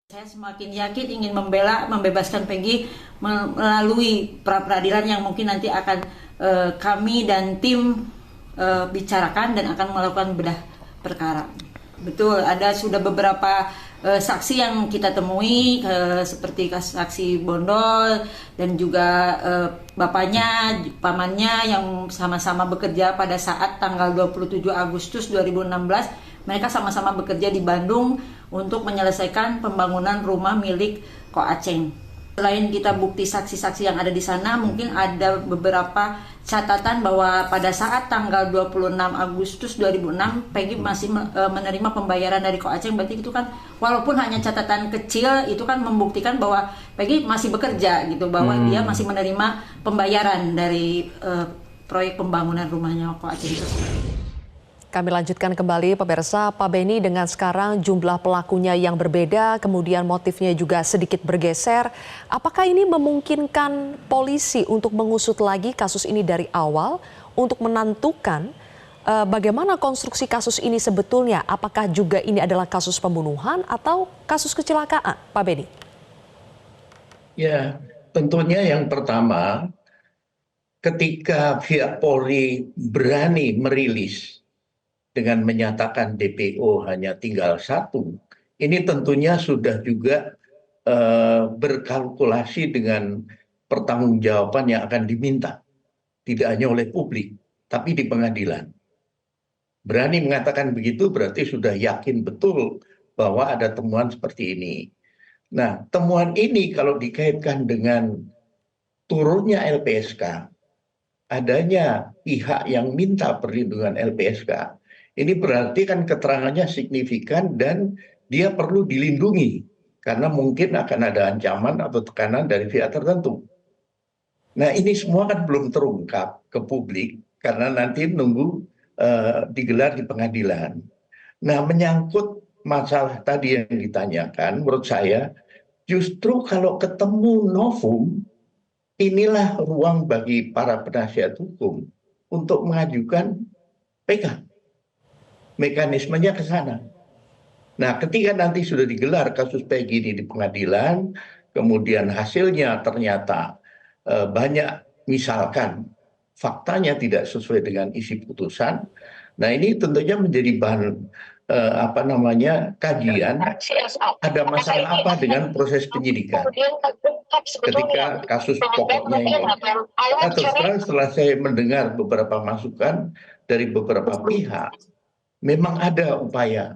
Saya semakin yakin ingin membebaskan Peggy melalui pra-peradilan yang mungkin nanti akan kami dan tim bicarakan dan akan melakukan bedah perkara. Betul, ada sudah beberapa saksi yang kita temui seperti saksi Bondol dan juga bapaknya, pamannya yang sama-sama bekerja pada saat tanggal 27 Agustus 2016. Mereka sama-sama bekerja di Bandung untuk menyelesaikan pembangunan rumah milik Ko Aceng. Selain kita bukti saksi-saksi yang ada di sana, mungkin ada beberapa catatan bahwa pada saat tanggal 26 Agustus 2006 Peggy masih menerima pembayaran dari Ko Aceng. Berarti itu kan walaupun hanya catatan kecil, itu kan membuktikan bahwa Peggy masih bekerja gitu, bahwa dia masih menerima pembayaran dari proyek pembangunan rumahnya Ko Aceng tersebut. Kami lanjutkan kembali pemirsa, Pak Beni, dengan sekarang jumlah pelakunya yang berbeda, kemudian motifnya juga sedikit bergeser. Apakah ini memungkinkan polisi untuk mengusut lagi kasus ini dari awal untuk menentukan bagaimana konstruksi kasus ini sebetulnya? Apakah juga ini adalah kasus pembunuhan atau kasus kecelakaan, Pak Beni? Ya, tentunya yang pertama, ketika pihak Polri berani merilis dengan menyatakan DPO hanya tinggal satu, ini tentunya sudah juga berkalkulasi dengan pertanggungjawaban yang akan diminta, tidak hanya oleh publik, tapi di pengadilan. Berani mengatakan begitu berarti sudah yakin betul bahwa ada temuan seperti ini. Nah, temuan ini kalau dikaitkan dengan turunnya LPSK, adanya pihak yang minta perlindungan LPSK, ini berarti kan keterangannya signifikan dan dia perlu dilindungi karena mungkin akan ada ancaman atau tekanan dari pihak tertentu. Nah, ini semua kan belum terungkap ke publik karena nanti nunggu digelar di pengadilan. Nah, menyangkut masalah tadi yang ditanyakan, menurut saya justru kalau ketemu novum, inilah ruang bagi para penasihat hukum untuk mengajukan PK. Mekanismenya ke sana. Nah, ketika nanti sudah digelar kasus Peggy ini di pengadilan, kemudian hasilnya ternyata banyak misalkan faktanya tidak sesuai dengan isi putusan, nah ini tentunya menjadi bahan kajian. Ada masalah apa dengan proses penyidikan ketika kasus pokoknya ini. Nah, terus terang setelah saya mendengar beberapa masukan dari beberapa pihak, memang ada upaya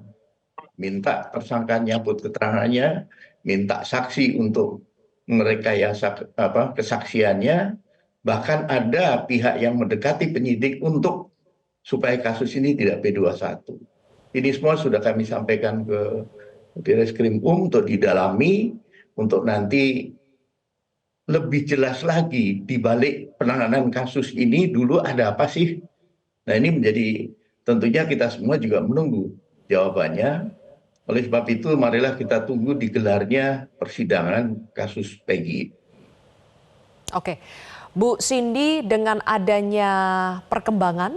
minta tersangka nyabut keterangannya, minta saksi untuk merekayasa kesaksiannya, bahkan ada pihak yang mendekati penyidik untuk supaya kasus ini tidak P21. Ini semua sudah kami sampaikan ke Direskrim untuk didalami, untuk nanti lebih jelas lagi di balik penanganan kasus ini dulu ada apa sih. Nah, ini menjadi tentunya kita semua juga menunggu jawabannya. Oleh sebab itu, marilah kita tunggu digelarnya persidangan kasus Peggy. Oke, Bu Cindy, dengan adanya perkembangan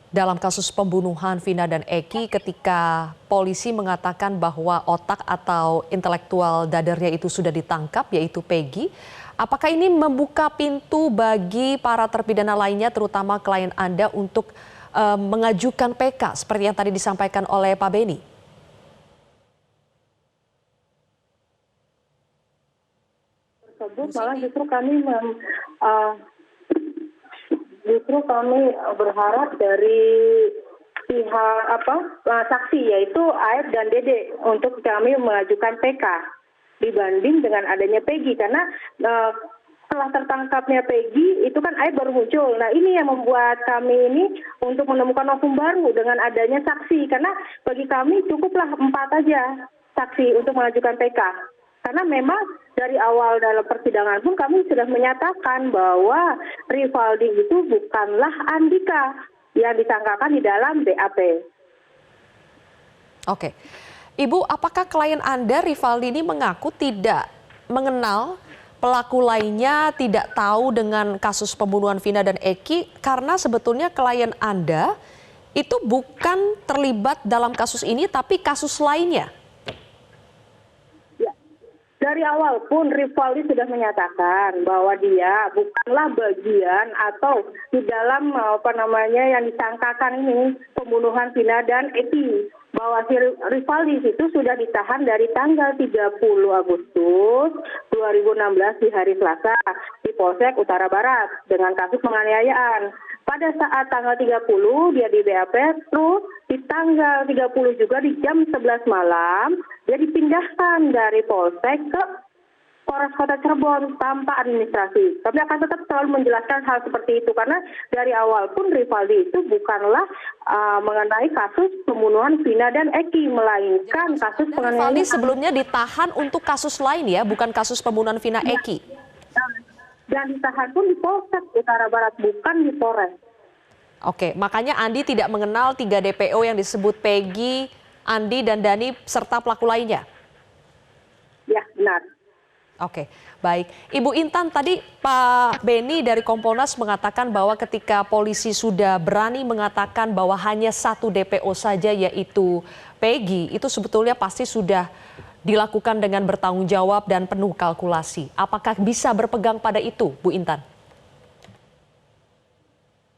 dalam kasus pembunuhan Vina dan Eki ketika polisi mengatakan bahwa otak atau intelektual dadernya itu sudah ditangkap, yaitu Peggy, apakah ini membuka pintu bagi para terpidana lainnya, terutama klien Anda, untuk mengajukan PK seperti yang tadi disampaikan oleh Pak Beni? Malah justru kami berharap dari pihak saksi yaitu AF dan Dede untuk kami mengajukan PK dibanding dengan adanya Peggy, karena setelah tertangkapnya Peggy itu kan AF baru muncul. Nah, ini yang membuat kami ini untuk menemukan novum baru dengan adanya saksi, karena bagi kami cukuplah 4 aja saksi untuk mengajukan PK. Karena memang dari awal dalam persidangan pun kami sudah menyatakan bahwa Rivaldi itu bukanlah Andika yang disangkakan di dalam BAP. Oke, Ibu, apakah klien Anda Rivaldi ini mengaku tidak mengenal pelaku lainnya, tidak tahu dengan kasus pembunuhan Vina dan Eki, karena sebetulnya klien Anda itu bukan terlibat dalam kasus ini tapi kasus lainnya? Dari awal pun Rivaldi sudah menyatakan bahwa dia bukanlah bagian atau di dalam yang disangkakan ini pembunuhan Vina dan Eki. Bahwa si Rivaldi itu sudah ditahan dari tanggal 30 Agustus 2016 di hari Selasa di Polsek Utara Barat dengan kasus penganiayaan. Pada saat tanggal 30 dia di BAP, terus di tanggal 30 juga di jam 11 malam dia dipindahkan dari Polsek ke Polres Kota Cirebon tanpa administrasi. Kami akan tetap selalu menjelaskan hal seperti itu karena dari awal pun Rivaldi itu bukanlah mengenai kasus pembunuhan Vina dan Eki, melainkan kasus penganiayaan. Rivaldi sebelumnya ditahan untuk kasus lain ya, bukan kasus pembunuhan Vina Eki. Dan ditahan pun di Polsek Utara Barat, bukan di Polres. Oke, makanya Andi tidak mengenal 3 DPO yang disebut Peggy, Andi, dan Dani serta pelaku lainnya? Ya, benar. Oke, baik. Ibu Intan, tadi Pak Beni dari Kompolnas mengatakan bahwa ketika polisi sudah berani mengatakan bahwa hanya 1 DPO saja yaitu Peggy, itu sebetulnya pasti sudah dilakukan dengan bertanggung jawab dan penuh kalkulasi. Apakah bisa berpegang pada itu, Bu Intan?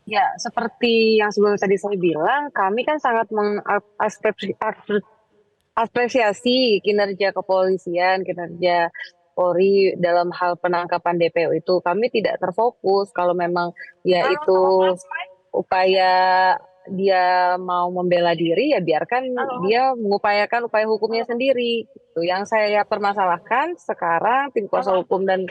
Ya, seperti yang sebelum tadi saya bilang, kami kan sangat mengapresiasi kinerja kepolisian, kinerja Polri dalam hal penangkapan DPO itu. Kami tidak terfokus kalau memang ya itu upaya dia mau membela diri, ya biarkan dia mengupayakan upaya hukumnya sendiri. Itu yang saya permasalahkan sekarang tim kuasa hukum dan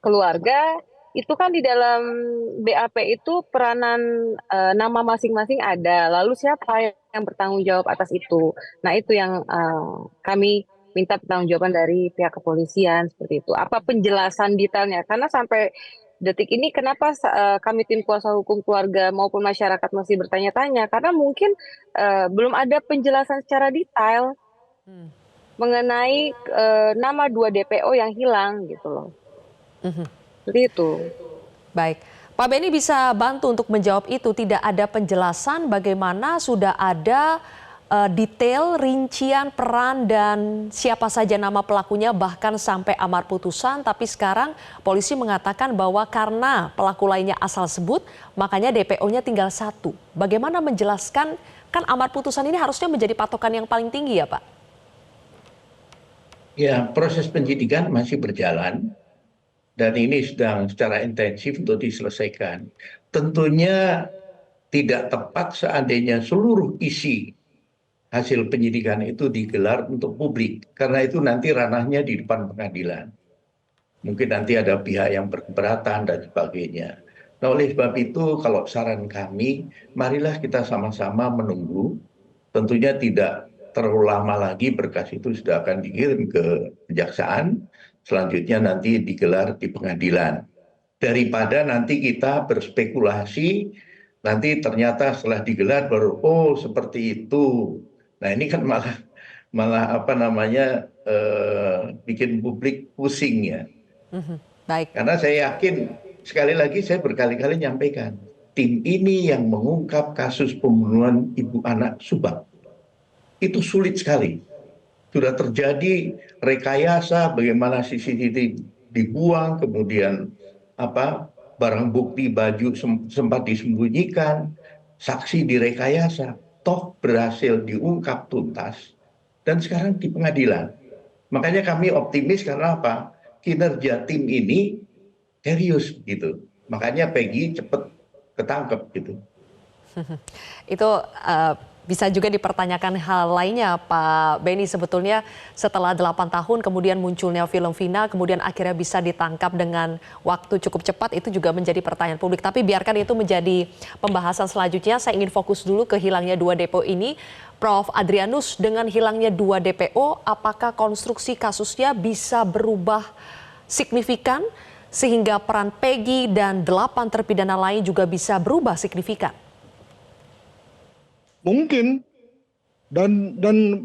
keluarga itu kan di dalam BAP itu peranan nama masing-masing ada. Lalu siapa yang bertanggung jawab atas itu? Nah, itu yang kami minta pertanggungjawaban dari pihak kepolisian seperti itu. Apa penjelasan detailnya? Karena sampai detik ini kenapa kami tim kuasa hukum keluarga maupun masyarakat masih bertanya-tanya? Karena mungkin belum ada penjelasan secara detail mengenai nama 2 DPO yang hilang gitu loh. Seperti itu. Baik, Pak Beni bisa bantu untuk menjawab itu. Tidak ada penjelasan bagaimana sudah ada detail, rincian peran dan siapa saja nama pelakunya bahkan sampai amar putusan. Tapi sekarang polisi mengatakan bahwa karena pelaku lainnya asal sebut, makanya DPO-nya tinggal 1. Bagaimana menjelaskan, kan amar putusan ini harusnya menjadi patokan yang paling tinggi ya Pak? Ya, proses penyidikan masih berjalan. Dan ini sedang secara intensif untuk diselesaikan. Tentunya tidak tepat seandainya seluruh isi hasil penyidikan itu digelar untuk publik. Karena itu nanti ranahnya di depan pengadilan. Mungkin nanti ada pihak yang berkeberatan dan sebagainya. Nah, oleh sebab itu kalau saran kami, marilah kita sama-sama menunggu. Tentunya tidak terlalu lama lagi berkas itu sudah akan dikirim ke kejaksaan. Selanjutnya nanti digelar di pengadilan. Daripada nanti kita berspekulasi, nanti ternyata setelah digelar baru, oh seperti itu. Nah ini kan malah bikin publik pusing ya. Baik. Karena saya yakin, sekali lagi saya berkali-kali nyampaikan, tim ini yang mengungkap kasus pembunuhan ibu anak Subang. Itu sulit sekali. Sudah terjadi rekayasa bagaimana CCTV dibuang, kemudian barang bukti baju sempat disembunyikan, saksi direkayasa, toh berhasil diungkap tuntas, dan sekarang di pengadilan. Makanya kami optimis karena apa? Kinerja tim ini serius gitu. Makanya Peggy cepat ketangkep gitu. Itu bisa juga dipertanyakan hal lainnya Pak Beni, sebetulnya setelah 8 tahun kemudian munculnya film Vina, kemudian akhirnya bisa ditangkap dengan waktu cukup cepat, itu juga menjadi pertanyaan publik. Tapi biarkan itu menjadi pembahasan selanjutnya. Saya ingin fokus dulu ke hilangnya 2 DPO ini. Prof. Adrianus, dengan hilangnya 2 DPO, apakah konstruksi kasusnya bisa berubah signifikan sehingga peran Peggy dan 8 terpidana lain juga bisa berubah signifikan? Mungkin, dan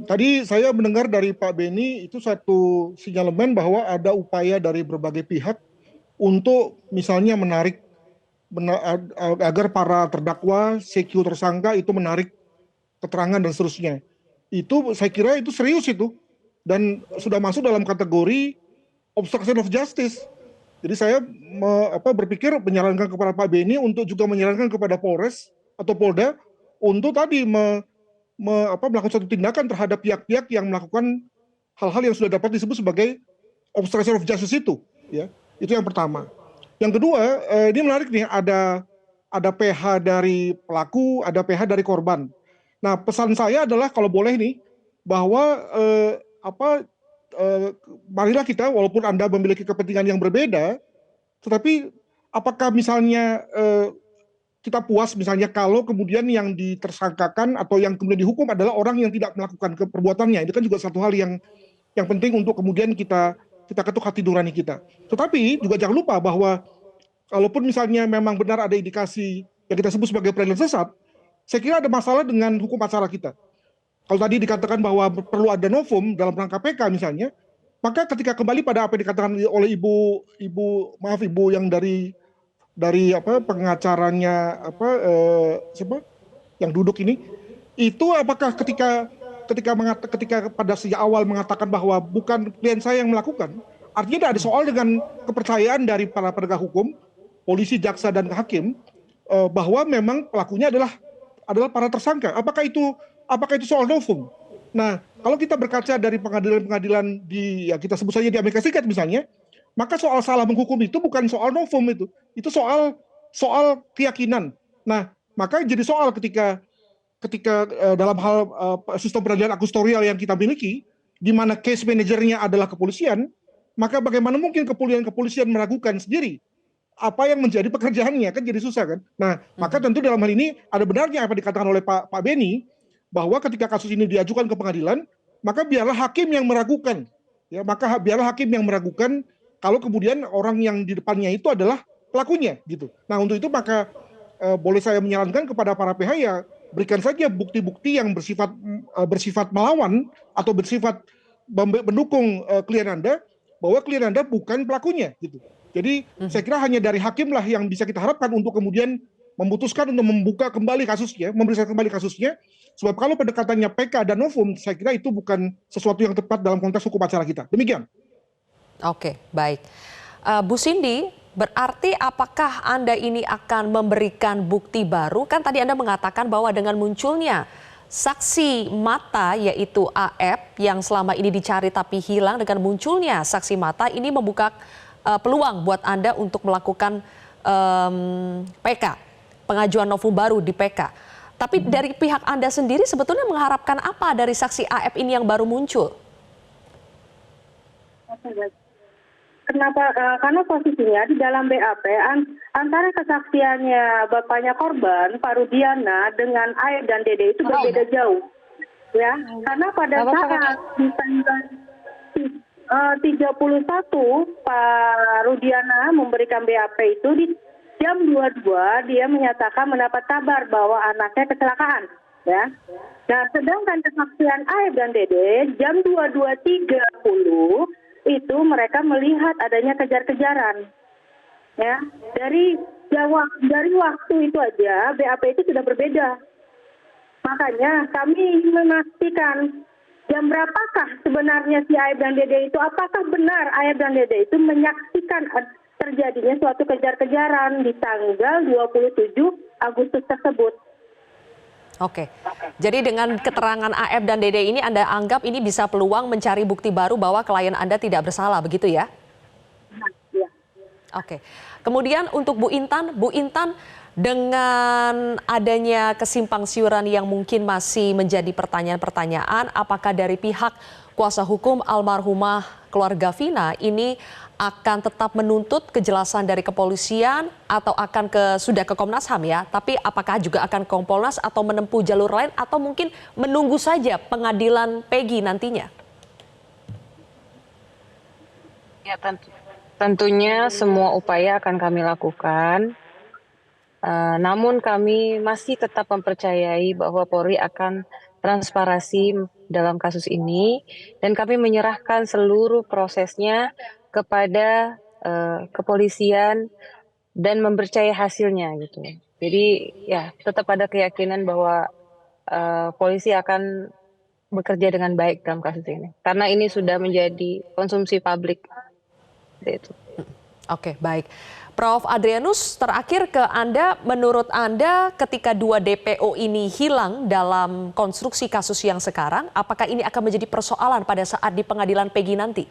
tadi saya mendengar dari Pak Beni itu satu sinyalemen bahwa ada upaya dari berbagai pihak untuk misalnya menarik agar para terdakwa, CQ tersangka itu menarik keterangan dan seterusnya. itu saya kira itu serius itu, dan sudah masuk dalam kategori obstruction of justice. Jadi saya berpikir menyarankan kepada Pak Beni untuk juga menyarankan kepada Polres atau Polda untuk tadi melakukan suatu tindakan terhadap pihak-pihak yang melakukan hal-hal yang sudah dapat disebut sebagai obstruction of justice itu, ya. Itu yang pertama. Yang kedua, ini menarik nih, ada PH dari pelaku, ada PH dari korban. Nah, pesan saya adalah kalau boleh nih, bahwa marilah kita, walaupun Anda memiliki kepentingan yang berbeda, tetapi apakah misalnya kita puas misalnya kalau kemudian yang ditersangkakan atau yang kemudian dihukum adalah orang yang tidak melakukan perbuatannya. Itu kan juga satu hal yang penting untuk kemudian kita ketuk hati nurani kita. Tetapi juga jangan lupa bahwa kalaupun misalnya memang benar ada indikasi yang kita sebut sebagai peradilan sesat, saya kira ada masalah dengan hukum acara kita. Kalau tadi dikatakan bahwa perlu ada novum dalam rangka PK misalnya, maka ketika kembali pada apa yang dikatakan oleh ibu yang dari pengacaranya siapa yang duduk ini, itu apakah ketika pada sejak awal mengatakan bahwa bukan klien saya yang melakukan, artinya ada soal dengan kepercayaan dari para penegak hukum, polisi, jaksa, dan hakim, bahwa memang pelakunya adalah para tersangka. Apakah itu soal novum? Nah, kalau kita berkaca dari pengadilan-pengadilan kita sebut saja di Amerika Serikat misalnya, maka soal salah menghukum itu bukan soal novum itu soal keyakinan. Nah, maka jadi soal ketika dalam hal sistem peradilan akustorial yang kita miliki, di mana case manajernya adalah kepolisian, maka bagaimana mungkin kepolisian meragukan sendiri apa yang menjadi pekerjaannya, kan jadi susah kan. Nah, maka tentu dalam hal ini ada benarnya apa dikatakan oleh Pak Beni, bahwa ketika kasus ini diajukan ke pengadilan, maka biarlah hakim yang meragukan, ya, kalau kemudian orang yang di depannya itu adalah pelakunya, gitu. Nah, untuk itu maka boleh saya menyarankan kepada para pihak, ya, berikan saja bukti-bukti yang bersifat melawan atau bersifat mendukung klien Anda, bahwa klien Anda bukan pelakunya, gitu. Jadi saya kira hanya dari hakim lah yang bisa kita harapkan untuk kemudian memutuskan untuk membuka kembali kasusnya, memeriksa kembali kasusnya. Sebab kalau pendekatannya PK dan novum, saya kira itu bukan sesuatu yang tepat dalam konteks hukum acara kita. Demikian. Oke, baik. Bu Cindy, berarti apakah Anda ini akan memberikan bukti baru? Kan tadi Anda mengatakan bahwa dengan munculnya saksi mata yaitu AF yang selama ini dicari tapi hilang, dengan munculnya saksi mata ini membuka peluang buat Anda untuk melakukan PK, pengajuan novum baru di PK. Tapi dari pihak Anda sendiri sebetulnya mengharapkan apa dari saksi AF ini yang baru muncul? Kenapa? Karena posisinya di dalam BAP antara kesaksiannya bapaknya korban Pak Rudiana dengan AF dan Dede itu berbeda jauh, ya. Karena pada saat di tanggal 31 Pak Rudiana memberikan BAP itu di jam 22 dia menyatakan mendapat kabar bahwa anaknya kecelakaan, ya. Nah, sedangkan kesaksian AF dan Dede jam 22.30 itu mereka melihat adanya kejar-kejaran, ya. Dari waktu itu aja BAP itu sudah berbeda. Makanya kami memastikan jam berapakah sebenarnya si Aib dan Dede itu, apakah benar Aib dan Dede itu menyaksikan terjadinya suatu kejar-kejaran di tanggal 27 Agustus tersebut. Oke, jadi dengan keterangan AF dan Dede ini Anda anggap ini bisa peluang mencari bukti baru bahwa klien Anda tidak bersalah, begitu ya? Ya. Oke, kemudian untuk Bu Intan dengan adanya kesimpang siuran yang mungkin masih menjadi pertanyaan-pertanyaan, apakah dari pihak kuasa hukum almarhumah keluarga Vina ini akan tetap menuntut kejelasan dari kepolisian atau akan sudah ke Komnas HAM ya, tapi apakah juga akan ke Kompolnas atau menempuh jalur lain atau mungkin menunggu saja pengadilan Peggy nantinya? Ya, tentunya semua upaya akan kami lakukan. Namun kami masih tetap mempercayai bahwa Polri akan transparansi dalam kasus ini dan kami menyerahkan seluruh prosesnya kepada kepolisian dan mempercayai hasilnya gitu. Jadi ya tetap ada keyakinan bahwa polisi akan bekerja dengan baik dalam kasus ini. Karena ini sudah menjadi konsumsi publik. Seperti itu. Oke, baik. Prof. Adrianus, terakhir ke Anda, menurut Anda ketika 2 DPO ini hilang dalam konstruksi kasus yang sekarang, apakah ini akan menjadi persoalan pada saat di pengadilan Peggy nanti?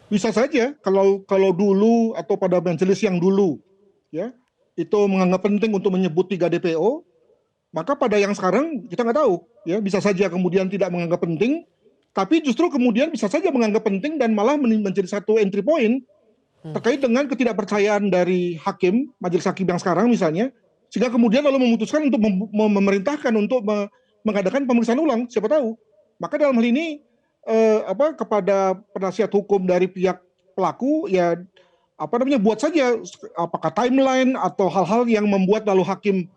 Bisa saja kalau dulu atau pada majelis yang dulu ya itu menganggap penting untuk menyebut 3 DPO, maka pada yang sekarang kita nggak tahu ya, bisa saja kemudian tidak menganggap penting, tapi justru kemudian bisa saja menganggap penting dan malah menjadi satu entry point terkait dengan ketidakpercayaan dari hakim, majelis hakim yang sekarang misalnya, sehingga kemudian lalu memutuskan untuk memerintahkan untuk mengadakan pemeriksaan ulang, siapa tahu. Maka dalam hal ini kepada penasihat hukum dari pihak pelaku ya buat saja apakah timeline atau hal-hal yang membuat lalu hakim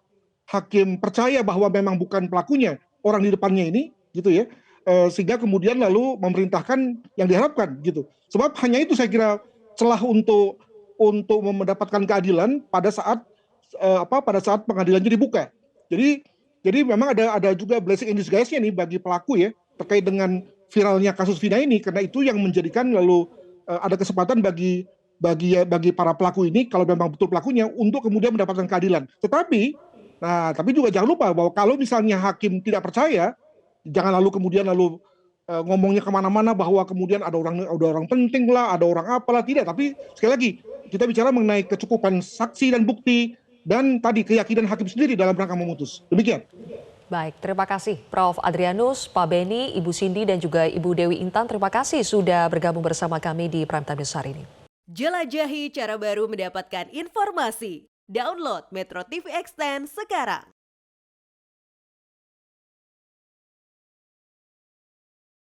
percaya bahwa memang bukan pelakunya orang di depannya ini gitu ya, sehingga kemudian lalu memerintahkan yang diharapkan gitu. Sebab hanya itu saya kira celah untuk mendapatkan keadilan pada saat pengadilannya dibuka. Jadi memang ada juga blessing in disguise-nya nih bagi pelaku ya terkait dengan viralnya kasus Vina ini, karena itu yang menjadikan lalu ada kesempatan bagi para pelaku ini kalau memang betul pelakunya untuk kemudian mendapatkan keadilan. Tapi juga jangan lupa bahwa kalau misalnya hakim tidak percaya, jangan lalu kemudian ngomongnya kemana-mana bahwa kemudian ada orang penting lah, ada orang apalah, tidak. Tapi sekali lagi kita bicara mengenai kecukupan saksi dan bukti dan tadi keyakinan hakim sendiri dalam rangka memutus. Demikian. Baik, terima kasih Prof. Adrianus, Pak Beni, Ibu Cindy dan juga Ibu Dewi Intan. Terima kasih sudah bergabung bersama kami di Prime Time News hari ini. Jelajahi cara baru mendapatkan informasi. Download Metro TV Extend sekarang.